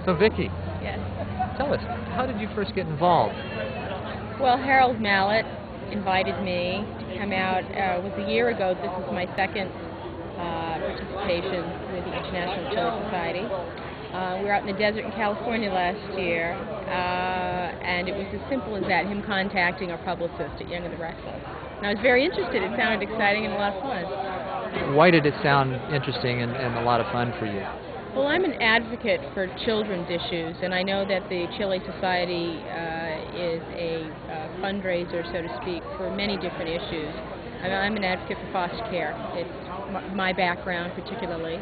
So Vicki, Yes. tell us, how did you first get involved? Well, Harold Mallett invited me to come out. It was a year ago. This is my second participation with the International Chili Society. We were out in the desert in California last year, and it was as simple as that, him contacting our publicist at Young and the Restless. And I was very interested. It sounded exciting and a lot of fun. Why did it sound interesting and a lot of fun for you? Well, I'm an advocate for children's issues, and I know that the Chili Society is a fundraiser, so to speak, for many different issues. I'm an advocate for foster care. It's my background particularly,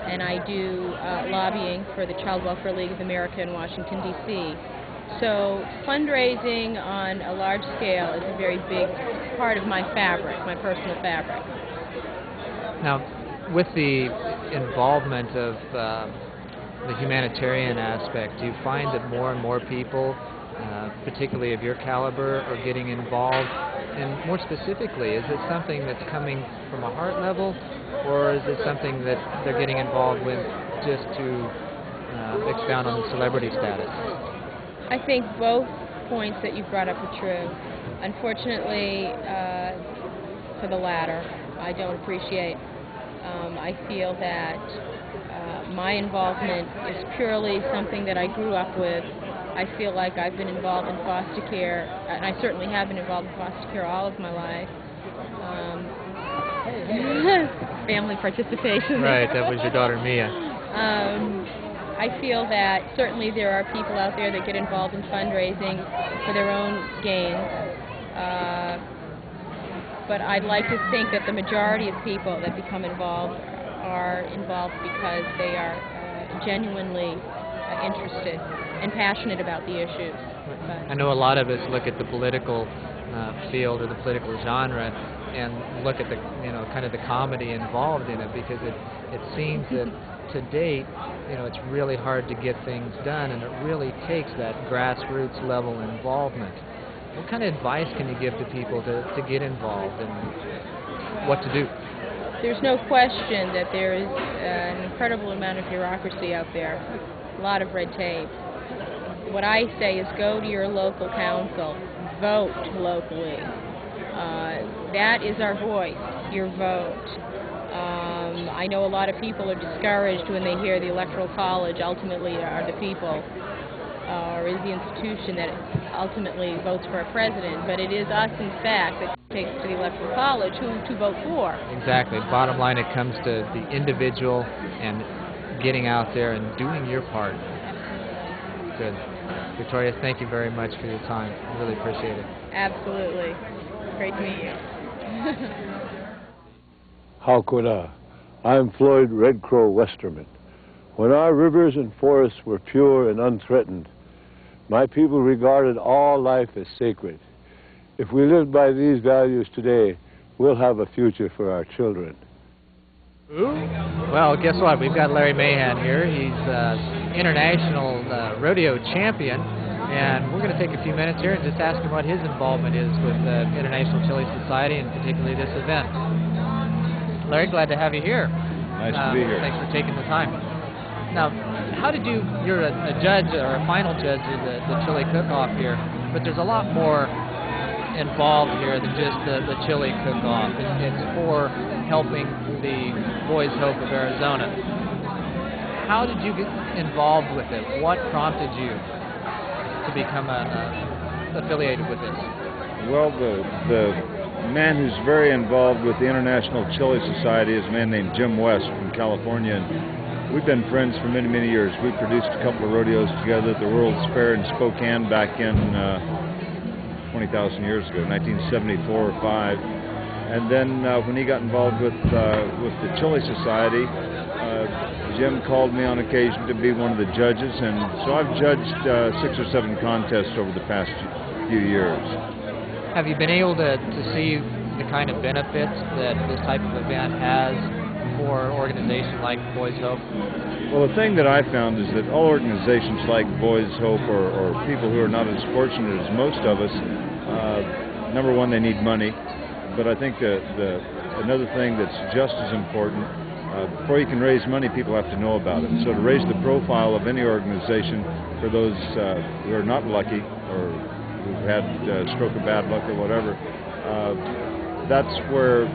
and I do lobbying for the Child Welfare League of America in Washington, D.C. So fundraising on a large scale is a very big part of my fabric, my personal fabric. Now, with the involvement of the humanitarian aspect, do you find that more and more people, particularly of your caliber, are getting involved? And more specifically, is it something that's coming from a heart level, or is it something that they're getting involved with just to expound on the celebrity status? I think both points that you brought up are true. Unfortunately, for the latter, I don't appreciate. I feel that my involvement is purely something that I grew up with. I feel like I've been involved in foster care, and I certainly have been involved in foster care all of my life. Family participation. Right, that was your daughter Mia. I feel that certainly there are people out there that get involved in fundraising for their own gains. But I'd like to think that the majority of people that become involved are involved because they are genuinely interested and passionate about the issues. I know a lot of us look at the political field or the political genre and look at the kind of the comedy involved in it, because it seems that to date it's really hard to get things done, and it really takes that grassroots level involvement. What kind of advice can you give to people to get involved and what to do? There's no question that there is an incredible amount of bureaucracy out there, a lot of red tape. What I say is go to your local council, vote locally. That is our voice, your vote. I know a lot of people are discouraged when they hear the Electoral College ultimately are the people, or is the institution that ultimately votes for a president, but it is us, in fact, that takes to the Electoral College who to vote for. Exactly. Bottom line, it comes to the individual and getting out there and doing your part. Good. Victoria, thank you very much for your time. I really appreciate it. Absolutely. Great to meet you. How could I? I'm Floyd Red Crow Westerman. When our rivers and forests were pure and unthreatened, my people regarded all life as sacred. If we live by these values today, we'll have a future for our children. Well, guess what? We've got Larry Mahan here. He's international rodeo champion, and we're going to take a few minutes here and just ask him what his involvement is with the International Chili Society, and particularly this event. Larry, glad to have you here. Nice to be here. Thanks for taking the time. Now, how did you're a judge or a final judge of the chili cook-off here, but there's a lot more involved here than just the chili cook-off. It's for helping the Boys Hope of Arizona. How did you get involved with it? What prompted you to become affiliated with this? Well, the man who's very involved with the International Chili Society is a man named Jim West from California. And we've been friends for many, many years. We produced a couple of rodeos together at the World's Fair in Spokane back in 20,000 years ago, 1974 or 5. And then when he got involved with the Chili Society, Jim called me on occasion to be one of the judges, and so I've judged 6 or 7 contests over the past few years. Have you been able to see the kind of benefits that this type of event has for an organization like Boys Hope? Well, the thing that I found is that all organizations like Boys Hope or people who are not as fortunate as most of us, number one, they need money. But I think another thing that's just as important before you can raise money, people have to know about it. So to raise the profile of any organization for those who are not lucky or who've had a stroke of bad luck or whatever, that's where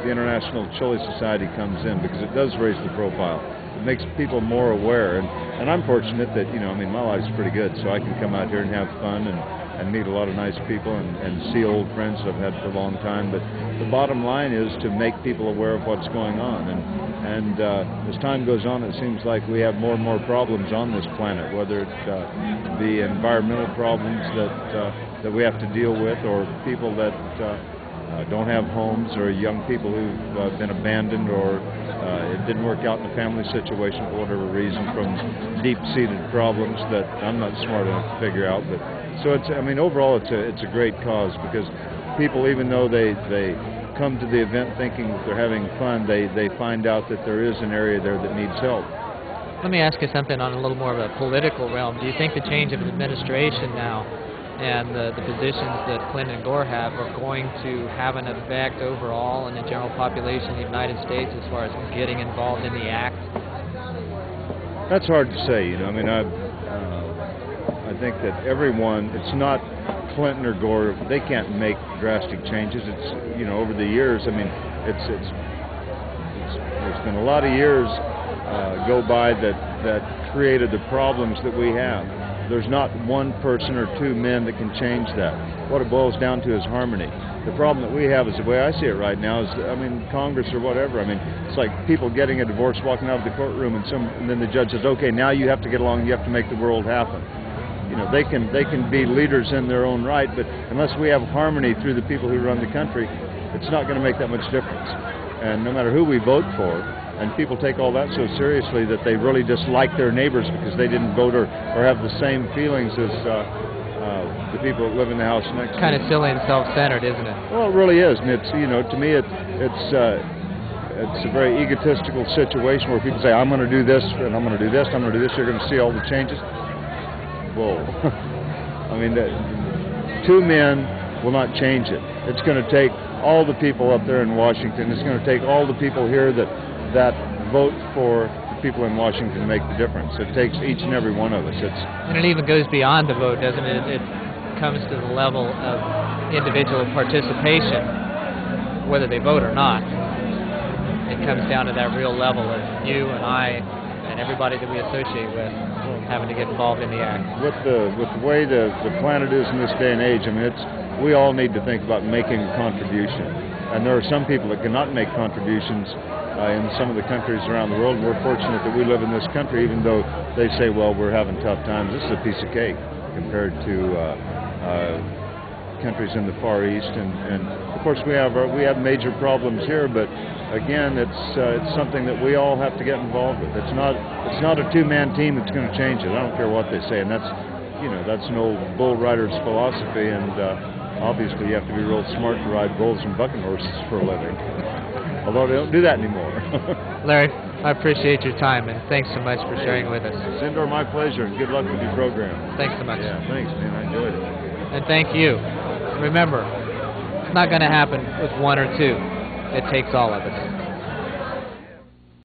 the International Chili Society comes in, because it does raise the profile. It makes people more aware, and I'm fortunate that, I mean, my life's pretty good, so I can come out here and have fun and meet a lot of nice people and see old friends that I've had for a long time. But the bottom line is to make people aware of what's going on, and as time goes on, it seems like we have more and more problems on this planet, whether it be environmental problems that we have to deal with, or people that don't have homes, or young people who've been abandoned, or it didn't work out in the family situation for whatever reason, from deep-seated problems that I'm not smart enough to figure out. But so overall, it's a great cause, because people, even though they come to the event thinking that they're having fun, they find out that there is an area there that needs help. Let me ask you something on a little more of a political realm. Do you think the change of administration now and the positions that Clinton and Gore have are going to have an effect overall on the general population of the United States as far as getting involved in the act? That's hard to say. I think that everyone, it's not Clinton or Gore, they can't make drastic changes. It's, over the years, there's been a lot of years go by that created the problems that we have. There's not one person or two men that can change that. What it boils down to is harmony. The problem that we have is, the way I see it right now, is, Congress or whatever, it's like people getting a divorce, walking out of the courtroom, and then the judge says, okay, now you have to get along, you have to make the world happen. They can be leaders in their own right, but unless we have harmony through the people who run the country, it's not going to make that much difference. And no matter who we vote for, and people take all that so seriously that they really dislike their neighbors because they didn't vote or have the same feelings as the people that live in the house next to them. Kind of silly and self-centered, isn't it? Well, it really is, and it's, to me, it's a very egotistical situation where people say, I'm going to do this, and I'm going to do this, I'm going to do this, you're going to see all the changes. Whoa. Two men will not change it. It's going to take all the people up there in Washington. It's going to take all the people here that vote for the people in Washington to make the difference. It takes each and every one of us. And it even goes beyond the vote, doesn't it? It comes to the level of individual participation, whether they vote or not. It comes down to that real level of you and I and everybody that we associate with having to get involved in the act. With the way the planet is in this day and age, we all need to think about making a contribution. And there are some people that cannot make contributions in some of the countries around the world. We're fortunate that we live in this country, even though they say, well, we're having tough times. This is a piece of cake compared to countries in the Far East. And of course, we have major problems here, but again, it's something that we all have to get involved with. It's not a two-man team that's going to change it. I don't care what they say, and that's an old bull rider's philosophy. And obviously, you have to be real smart to ride bulls and bucking horses for a living. Although they don't do that anymore. Larry, I appreciate your time, and thanks so much for sharing with us. Sindor, my pleasure, and good luck with your program. Thanks so much. Yeah, thanks, man. I enjoyed it. And thank you. Remember, it's not going to happen with one or two. It takes all of us.